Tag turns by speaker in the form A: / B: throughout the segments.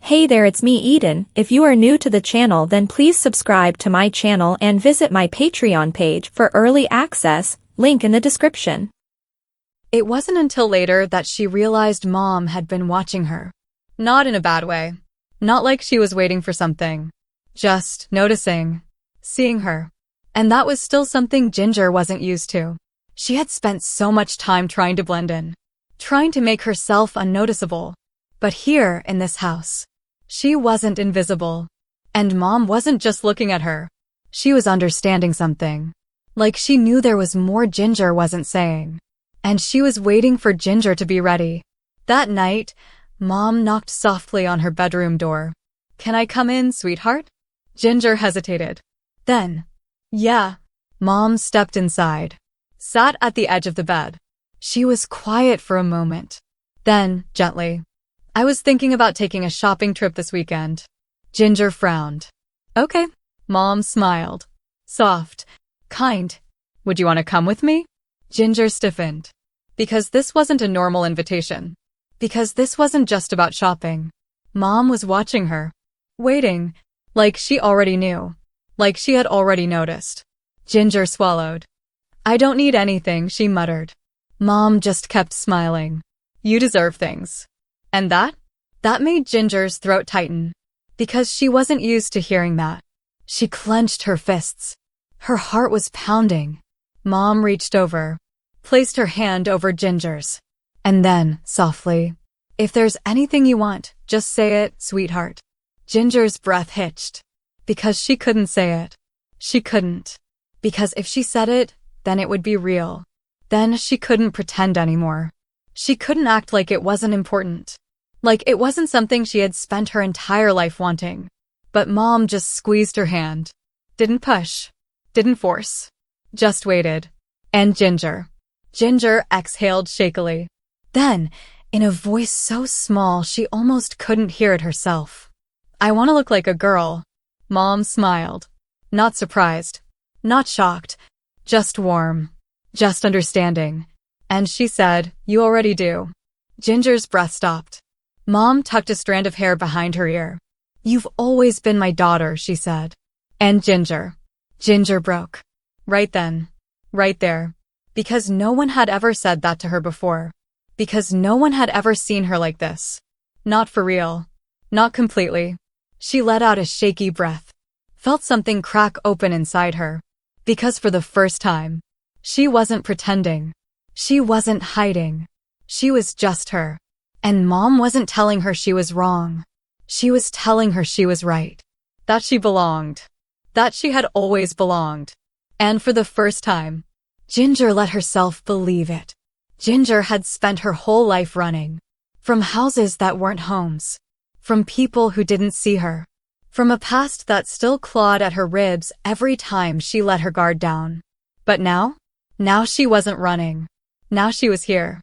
A: Hey there, it's me Eden. If you are new to the channel, then please subscribe to my channel and visit my Patreon page for early access, link in the description.
B: It wasn't until later that she realized Mom had been watching her. Not in a bad way. Not like she was waiting for something. Just noticing. Seeing her. And that was still something Ginger wasn't used to. She had spent so much time trying to blend in. Trying to make herself unnoticeable. But here, in this house, she wasn't invisible. And Mom wasn't just looking at her. She was understanding something. Like she knew there was more Ginger wasn't saying. And she was waiting for Ginger to be ready. That night, Mom knocked softly on her bedroom door. "Can I come in, sweetheart?" Ginger hesitated. Then, "Yeah." Mom stepped inside. Sat at the edge of the bed. She was quiet for a moment. Then, gently, "I was thinking about taking a shopping trip this weekend." Ginger frowned. "Okay." Mom smiled. Soft. Kind. "Would you want to come with me?" Ginger stiffened. Because this wasn't a normal invitation. Because this wasn't just about shopping. Mom was watching her. Waiting. Like she already knew. Like she had already noticed. Ginger swallowed. "I don't need anything," she muttered. Mom just kept smiling. "You deserve things." And that made Ginger's throat tighten. Because she wasn't used to hearing that. She clenched her fists. Her heart was pounding. Mom reached over. Placed her hand over Ginger's. And then, softly, "If there's anything you want, just say it, sweetheart." Ginger's breath hitched. Because she couldn't say it. She couldn't. Because if she said it, then it would be real. Then she couldn't pretend anymore. She couldn't act like it wasn't important. Like it wasn't something she had spent her entire life wanting. But Mom just squeezed her hand. Didn't push. Didn't force. Just waited. And Ginger exhaled shakily. Then, in a voice so small she almost couldn't hear it herself. "I want to look like a girl." Mom smiled. Not surprised. Not shocked. Just warm. Just understanding. And she said, "You already do." Ginger's breath stopped. Mom tucked a strand of hair behind her ear. "You've always been my daughter," she said. And Ginger broke. Right then. Right there. Because no one had ever said that to her before. Because no one had ever seen her like this. Not for real. Not completely. She let out a shaky breath. Felt something crack open inside her. Because for the first time, she wasn't pretending. She wasn't hiding. She was just her. And Mom wasn't telling her she was wrong. She was telling her she was right. That she belonged. That she had always belonged. And for the first time, Ginger let herself believe it. Ginger had spent her whole life running. From houses that weren't homes. From people who didn't see her. From a past that still clawed at her ribs every time she let her guard down. But now she wasn't running. Now she was here.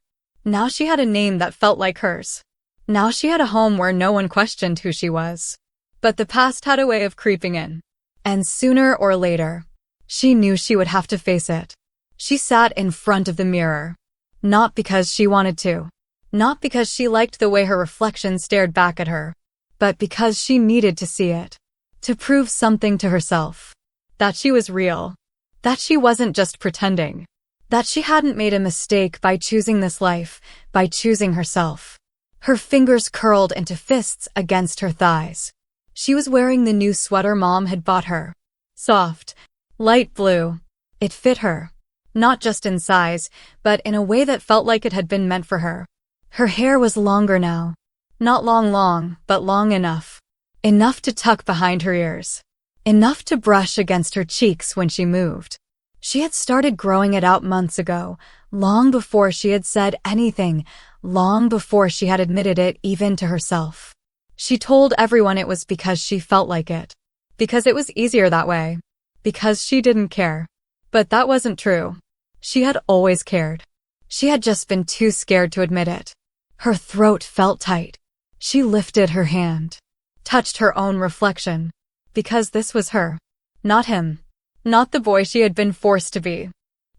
B: Now she had a name that felt like hers. Now she had a home where no one questioned who she was. But the past had a way of creeping in. And sooner or later, she knew she would have to face it. She sat in front of the mirror. Not because she wanted to. Not because she liked the way her reflection stared back at her. But because she needed to see it. To prove something to herself. That she was real. That she wasn't just pretending. That she hadn't made a mistake by choosing this life, by choosing herself. Her fingers curled into fists against her thighs. She was wearing the new sweater Mom had bought her. Soft. Light blue. It fit her. Not just in size, but in a way that felt like it had been meant for her. Her hair was longer now. Not long, but long enough. Enough to tuck behind her ears. Enough to brush against her cheeks when she moved. She had started growing it out months ago, long before she had said anything, long before she had admitted it even to herself. She told everyone it was because she felt like it. Because it was easier that way. Because she didn't care. But that wasn't true. She had always cared. She had just been too scared to admit it. Her throat felt tight. She lifted her hand. Touched her own reflection. Because this was her. Not him. Not the boy she had been forced to be.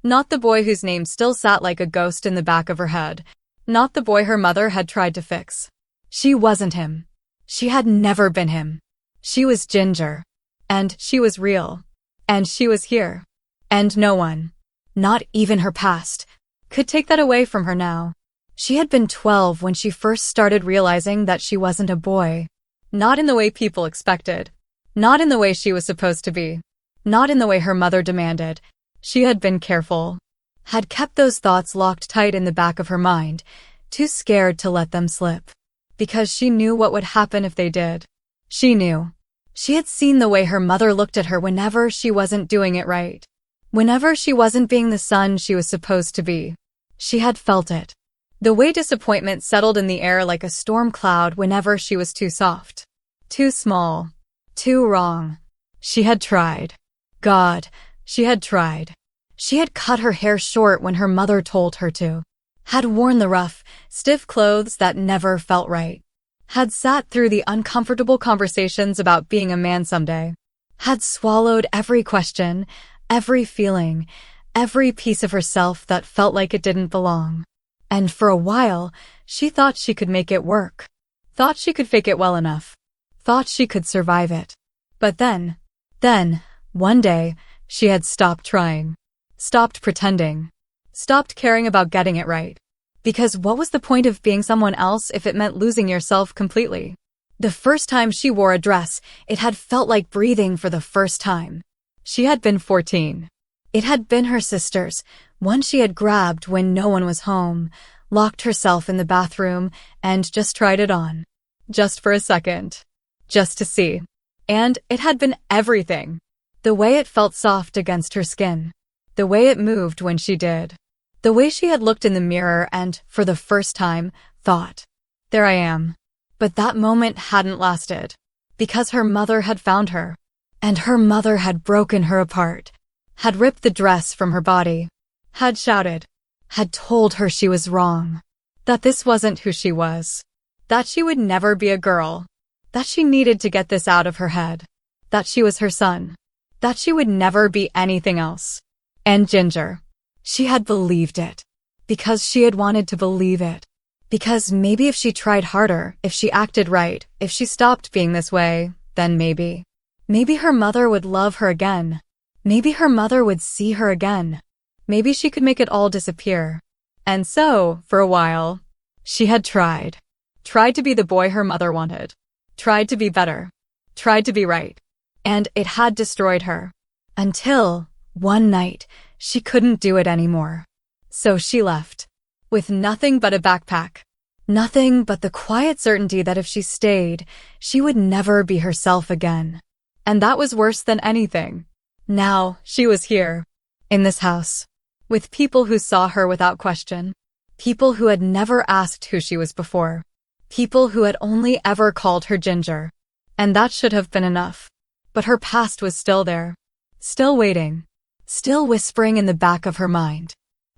B: Not the boy whose name still sat like a ghost in the back of her head. Not the boy her mother had tried to fix. She wasn't him. She had never been him. She was Ginger. And she was real. And she was here. And no one, not even her past, could take that away from her now. She had been 12 when she first started realizing that she wasn't a boy. Not in the way people expected. Not in the way she was supposed to be. Not in the way her mother demanded. She had been careful. Had kept those thoughts locked tight in the back of her mind, too scared to let them slip. Because she knew what would happen if they did. She knew. She had seen the way her mother looked at her whenever she wasn't doing it right. Whenever she wasn't being the son she was supposed to be. She had felt it. The way disappointment settled in the air like a storm cloud whenever she was too soft. Too small. Too wrong. She had tried. God, she had tried. She had cut her hair short when her mother told her to. Had worn the rough, stiff clothes that never felt right. Had sat through the uncomfortable conversations about being a man someday. Had swallowed every question, every feeling, every piece of herself that felt like it didn't belong. And for a while, she thought she could make it work. Thought she could fake it well enough. Thought she could survive it. But then, one day, she had stopped trying. Stopped pretending. Stopped caring about getting it right. Because what was the point of being someone else if it meant losing yourself completely? The first time she wore a dress, it had felt like breathing for the first time. She had been 14. It had been her sister's, one she had grabbed when no one was home, locked herself in the bathroom, and just tried it on. Just for a second. Just to see. And it had been everything. The way it felt soft against her skin. The way it moved when she did. The way she had looked in the mirror and, for the first time, thought, there I am. But that moment hadn't lasted. Because her mother had found her. And her mother had broken her apart. Had ripped the dress from her body. Had shouted. Had told her she was wrong. That this wasn't who she was. That she would never be a girl. That she needed to get this out of her head. That she was her son. That she would never be anything else. And Ginger. She had believed it. Because she had wanted to believe it. Because maybe if she tried harder, if she acted right, if she stopped being this way, then maybe. Maybe her mother would love her again. Maybe her mother would see her again. Maybe she could make it all disappear. And so, for a while, she had tried. Tried to be the boy her mother wanted. Tried to be better. Tried to be right. And it had destroyed her. Until, one night, she couldn't do it anymore. So she left. With nothing but a backpack. Nothing but the quiet certainty that if she stayed, she would never be herself again. And that was worse than anything. Now, she was here. In this house. With people who saw her without question. People who had never asked who she was before. People who had only ever called her Ginger. And that should have been enough. But her past was still there. Still waiting. Still whispering in the back of her mind.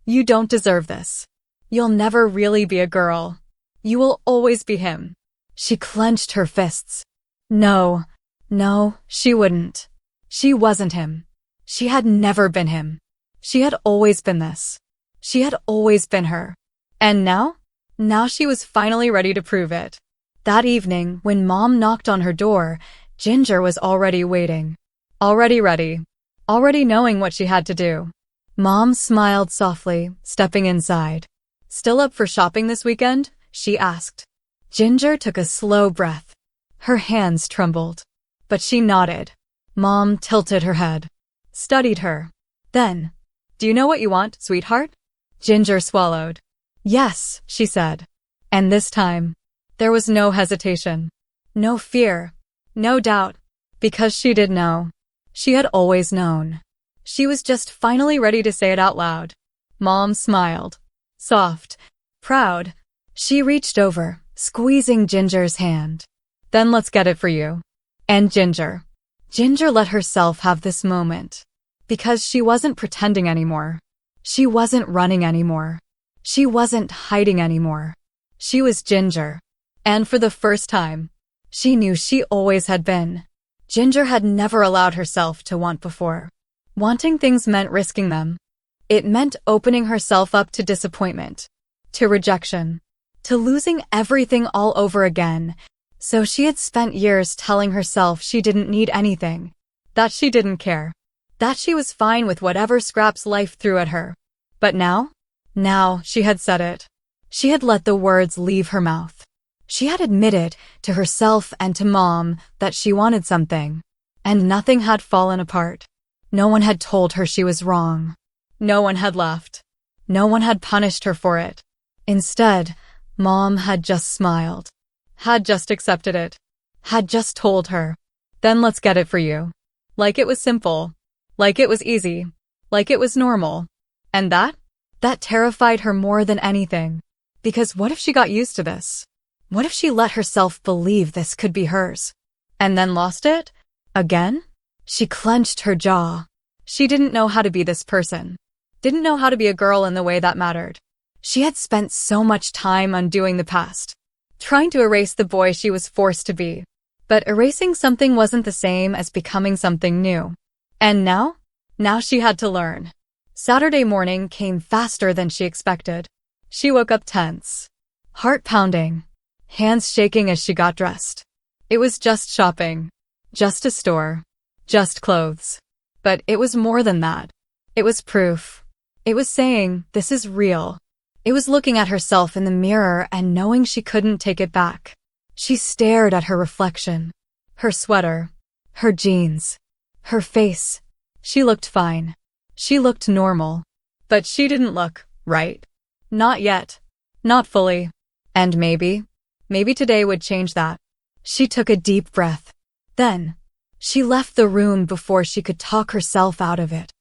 B: You don't deserve this. You'll never really be a girl. You will always be him. She clenched her fists. No, she wouldn't. She wasn't him. She had never been him. She had always been this. She had always been her. And now? Now she was finally ready to prove it. That evening, when Mom knocked on her door, Ginger was already waiting. Already ready. Already knowing what she had to do. Mom smiled softly, stepping inside. Still up for shopping this weekend? She asked. Ginger took a slow breath. Her hands trembled. But she nodded. Mom tilted her head. Studied her. Then, do you know what you want, sweetheart? Ginger swallowed. Yes, she said. And this time, there was no hesitation. No fear. No doubt. Because she did know. She had always known. She was just finally ready to say it out loud. Mom smiled. Soft. Proud. She reached over, squeezing Ginger's hand. Then let's get it for you. And Ginger. Ginger let herself have this moment. Because she wasn't pretending anymore. She wasn't running anymore. She wasn't hiding anymore. She was Ginger. And for the first time, she knew she always had been. Ginger had never allowed herself to want before. Wanting things meant risking them. It meant opening herself up to disappointment, to rejection, to losing everything all over again, So she had spent years telling herself she didn't need anything, that she didn't care, that she was fine with whatever scraps life threw at her. But now she had said it. She had let the words leave her mouth. She had admitted to herself and to Mom that she wanted something, and nothing had fallen apart. No one had told her she was wrong. No one had left. No one had punished her for it. Instead, Mom had just smiled, had just accepted it, had just told her, "Then let's get it for you." Like it was simple, like it was easy, like it was normal. And that terrified her more than anything. Because what if she got used to this? What if she let herself believe this could be hers? And then lost it? Again? She clenched her jaw. She didn't know how to be this person. Didn't know how to be a girl in the way that mattered. She had spent so much time undoing the past, trying to erase the boy she was forced to be. But erasing something wasn't the same as becoming something new. And now she had to learn. Saturday morning came faster than she expected. She woke up tense, heart pounding, hands shaking as she got dressed. It was just shopping, just a store, just clothes. But it was more than that. It was proof. It was saying, this is real. It was looking at herself in the mirror and knowing she couldn't take it back. She stared at her reflection, her sweater, her jeans, her face. She looked fine. She looked normal. But she didn't look right. Not yet. Not fully. And maybe today would change that. She took a deep breath. Then, she left the room before she could talk herself out of it.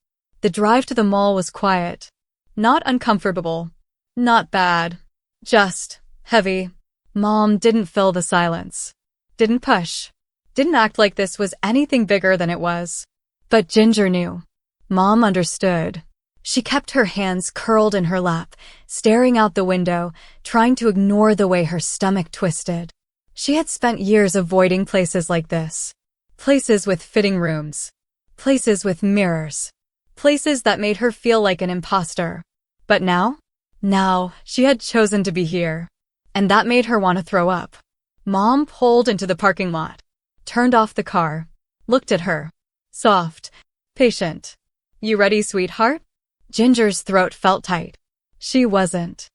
B: The drive to the mall was quiet. Not uncomfortable. Not bad. Just heavy. Mom didn't fill the silence. Didn't push. Didn't act like this was anything bigger than it was. But Ginger knew. Mom understood. She kept her hands curled in her lap, staring out the window, trying to ignore the way her stomach twisted. She had spent years avoiding places like this. Places with fitting rooms. Places with mirrors. Places that made her feel like an imposter. But now she had chosen to be here. And that made her want to throw up. Mom pulled into the parking lot, turned off the car, looked at her. Soft, patient. "You ready, sweetheart?" Ginger's throat felt tight. She wasn't.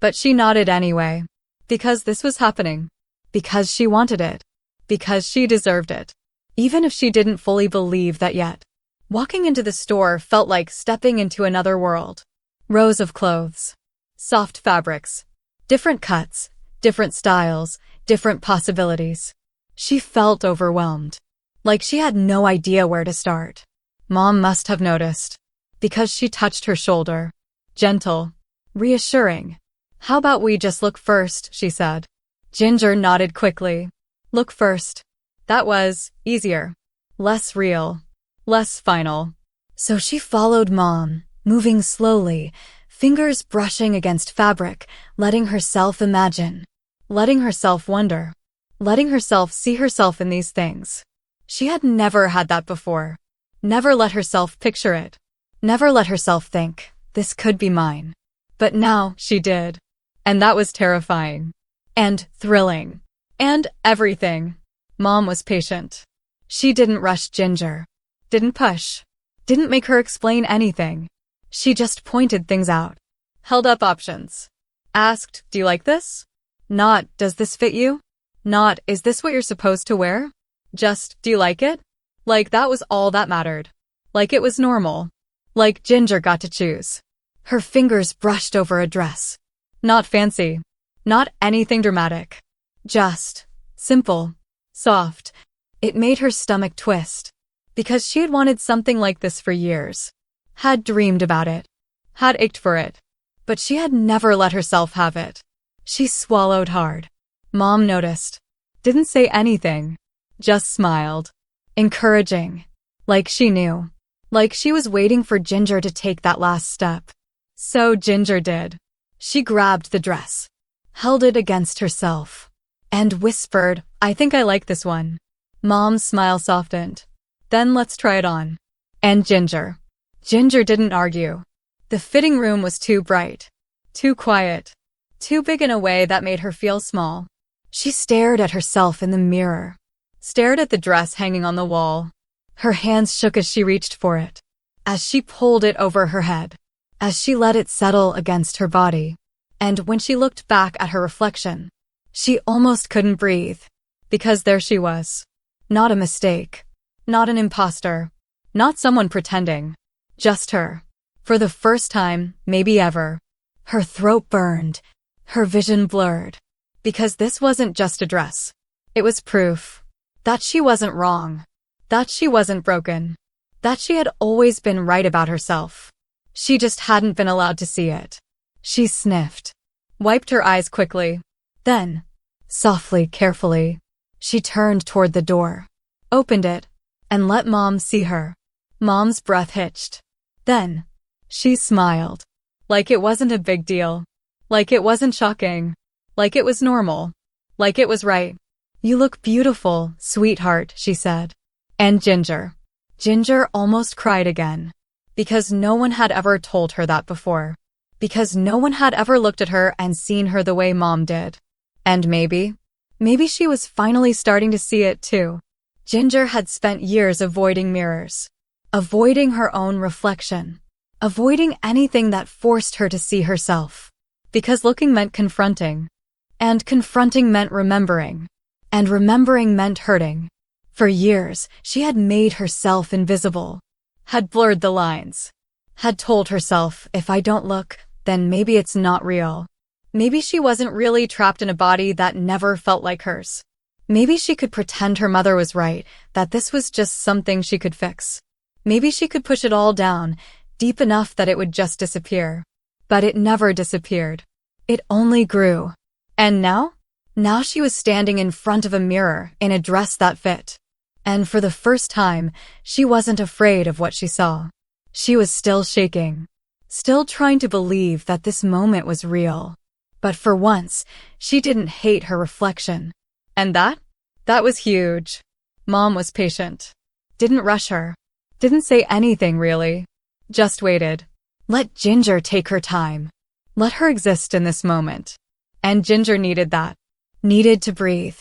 B: But she nodded anyway. Because this was happening. Because she wanted it. Because she deserved it. Even if she didn't fully believe that yet. Walking into the store felt like stepping into another world. Rows of clothes. Soft fabrics. Different cuts. Different styles. Different possibilities. She felt overwhelmed. Like she had no idea where to start. Mom must have noticed. Because she touched her shoulder. Gentle. Reassuring. "How about we just look first?" she said. Ginger nodded quickly. Look first. That was easier. Less real. Less final. So she followed Mom, moving slowly, fingers brushing against fabric, letting herself imagine. Letting herself wonder. Letting herself see herself in these things. She had never had that before. Never let herself picture it. Never let herself think, this could be mine. But now she did. And that was terrifying. And thrilling. And everything. Mom was patient. She didn't rush Ginger. Didn't push. Didn't make her explain anything. She just pointed things out. Held up options. Asked, "Do you like this?" Not, "Does this fit you?" Not, "Is this what you're supposed to wear?" Just, "Do you like it?" Like that was all that mattered. Like it was normal. Like Ginger got to choose. Her fingers brushed over a dress. Not fancy. Not anything dramatic. Just simple. Soft. It made her stomach twist. Because she had wanted something like this for years. Had dreamed about it. Had ached for it. But she had never let herself have it. She swallowed hard. Mom noticed. Didn't say anything. Just smiled. Encouraging. Like she knew. Like she was waiting for Ginger to take that last step. So Ginger did. She grabbed the dress. Held it against herself. And whispered, "I think I like this one." Mom's smile softened. "Then let's try it on." And Ginger didn't argue. The fitting room was too bright. Too quiet. Too big in a way that made her feel small. She stared at herself in the mirror, stared at the dress hanging on the wall. Her hands shook as she reached for it, as she pulled it over her head, as she let it settle against her body. And when she looked back at her reflection, she almost couldn't breathe, because there she was. Not a mistake, not an imposter, not someone pretending, just her. For the first time, maybe ever. Her throat burned, her vision blurred, because this wasn't just a dress. It was proof that she wasn't wrong, that she wasn't broken, that she had always been right about herself. She just hadn't been allowed to see it. She sniffed, wiped her eyes quickly. Then, softly, carefully, she turned toward the door, opened it, and let Mom see her. Mom's breath hitched. Then, she smiled, like it wasn't a big deal, like it wasn't shocking, like it was normal, like it was right. "You look beautiful, sweetheart," she said. And Ginger almost cried again, because no one had ever told her that before, because no one had ever looked at her and seen her the way Mom did. And maybe she was finally starting to see it too. Ginger had spent years avoiding mirrors, avoiding her own reflection, avoiding anything that forced her to see herself, because looking meant confronting, and confronting meant remembering, and remembering meant hurting. For years, she had made herself invisible, had blurred the lines, had told herself, if I don't look, then maybe it's not real. Maybe she wasn't really trapped in a body that never felt like hers. Maybe she could pretend her mother was right, that this was just something she could fix. Maybe she could push it all down, deep enough that it would just disappear. But it never disappeared. It only grew. And now she was standing in front of a mirror in a dress that fit. And for the first time, she wasn't afraid of what she saw. She was still shaking, still trying to believe that this moment was real. But for once, she didn't hate her reflection. And that was huge. Mom was patient. Didn't rush her. Didn't say anything really. Just waited. Let Ginger take her time. Let her exist in this moment. And Ginger needed that. Needed to breathe.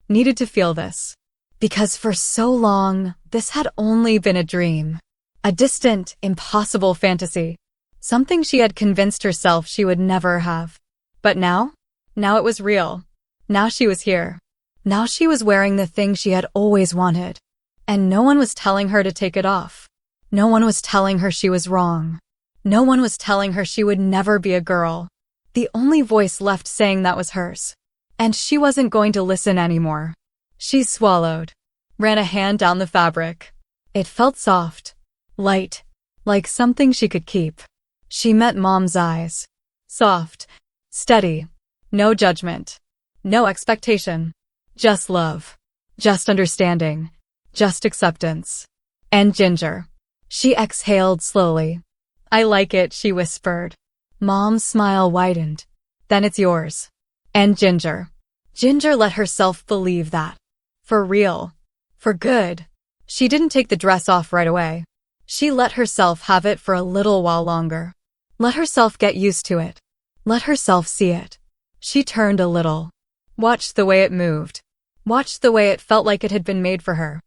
B: Needed to feel this. Because for so long, this had only been a dream. A distant, impossible fantasy. Something she had convinced herself she would never have. But now it was real. Now she was here. Now she was wearing the thing she had always wanted. And no one was telling her to take it off. No one was telling her she was wrong. No one was telling her she would never be a girl. The only voice left saying that was hers. And she wasn't going to listen anymore. She swallowed, ran a hand down the fabric. It felt soft, light, like something she could keep. She met Mom's eyes. Soft, steady, no judgment, no expectation. Just love, just understanding, just acceptance. And Ginger. She exhaled slowly. "I like it," she whispered. Mom's smile widened. "Then it's yours." And Ginger let herself believe that. For real. For good. She didn't take the dress off right away. She let herself have it for a little while longer. Let herself get used to it. Let herself see it. She turned a little. Watched the way it moved. Watched the way it felt like it had been made for her.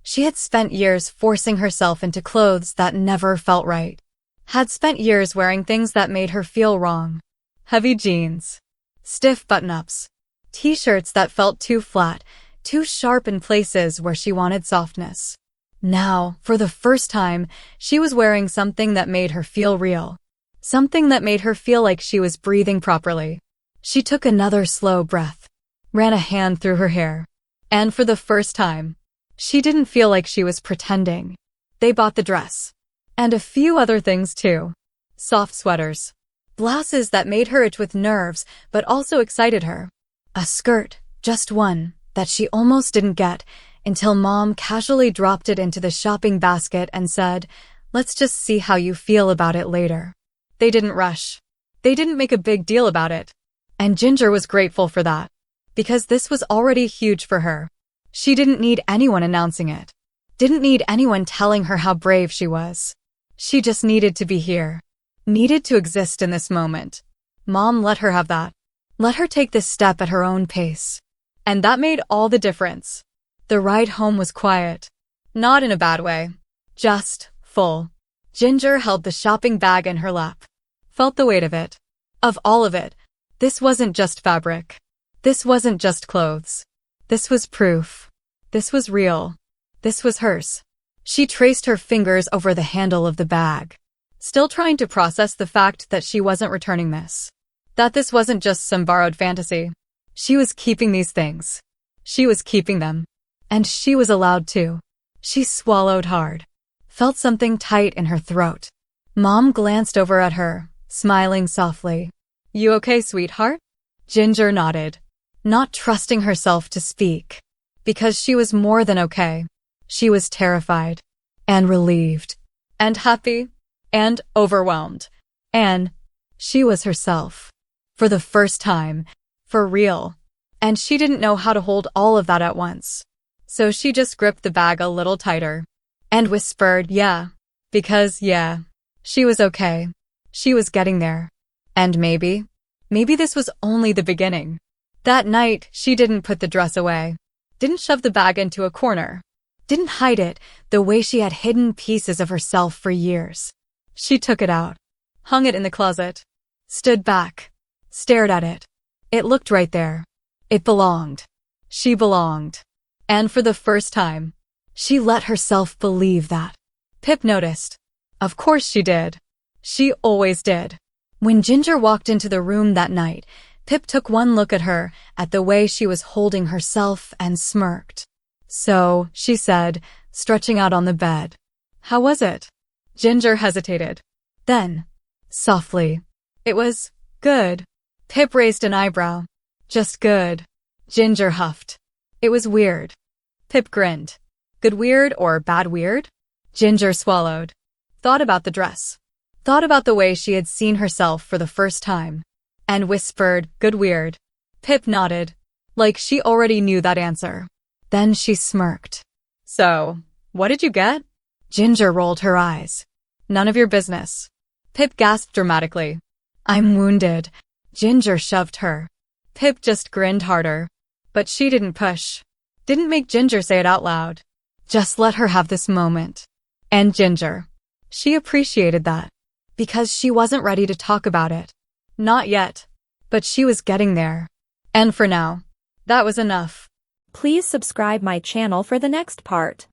B: She had spent years forcing herself into clothes that never felt right. Had spent years wearing things that made her feel wrong. Heavy jeans. Stiff button-ups. T-shirts that felt too flat, too sharp in places where she wanted softness. Now, for the first time, she was wearing something that made her feel real. Something that made her feel like she was breathing properly. She took another slow breath. Ran a hand through her hair. And for the first time, she didn't feel like she was pretending. They bought the dress. And a few other things too. Soft sweaters. Blouses that made her itch with nerves, but also excited her. A skirt, just one, that she almost didn't get, until Mom casually dropped it into the shopping basket and said, "Let's just see how you feel about it later." They didn't rush. They didn't make a big deal about it. And Ginger was grateful for that. Because this was already huge for her. She didn't need anyone announcing it. Didn't need anyone telling her how brave she was. She just needed to be here. Needed to exist in this moment. Mom let her have that. Let her take this step at her own pace. And that made all the difference. The ride home was quiet. Not in a bad way. Just full. Ginger held the shopping bag in her lap. Felt the weight of it. Of all of it. This wasn't just fabric. This wasn't just clothes. This was proof. This was real. This was hers. She traced her fingers over the handle of the bag, still trying to process the fact that she wasn't returning this. That this wasn't just some borrowed fantasy. She was keeping these things. She was keeping them. And she was allowed to. She swallowed hard. Felt something tight in her throat. Mom glanced over at her, smiling softly. "You okay, sweetheart?" Ginger nodded, not trusting herself to speak. Because she was more than okay. She was terrified. And relieved. And happy. And overwhelmed. And she was herself. For the first time. For real. And she didn't know how to hold all of that at once. So she just gripped the bag a little tighter. And whispered, yeah. Because, yeah. She was okay. She was getting there. And maybe this was only the beginning. That night, she didn't put the dress away. Didn't shove the bag into a corner. Didn't hide it the way she had hidden pieces of herself for years. She took it out. Hung it in the closet. Stood back. Stared at it. It looked right there. It belonged. She belonged. And for the first time, she let herself believe that. Pip noticed. Of course she did. She always did. When Ginger walked into the room that night, Pip took one look at her, at the way she was holding herself, and smirked. "So," she said, stretching out on the bed. "How was it?" Ginger hesitated. Then, softly, "It was good." Pip raised an eyebrow. "Just good." Ginger huffed. "It was weird." Pip grinned. "Good weird or bad weird?" Ginger swallowed. Thought about the dress. Thought about the way she had seen herself for the first time. And whispered, "Good weird." Pip nodded, like she already knew that answer. Then she smirked. "So, what did you get?" Ginger rolled her eyes. "None of your business." Pip gasped dramatically. "I'm wounded." Ginger shoved her. Pip just grinned harder. But she didn't push. Didn't make Ginger say it out loud. Just let her have this moment. And Ginger. She appreciated that. Because she wasn't ready to talk about it. Not yet. But she was getting there. And for now, that was enough.
A: Please subscribe my channel for the next part.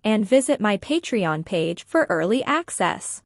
A: And visit my Patreon page for early access.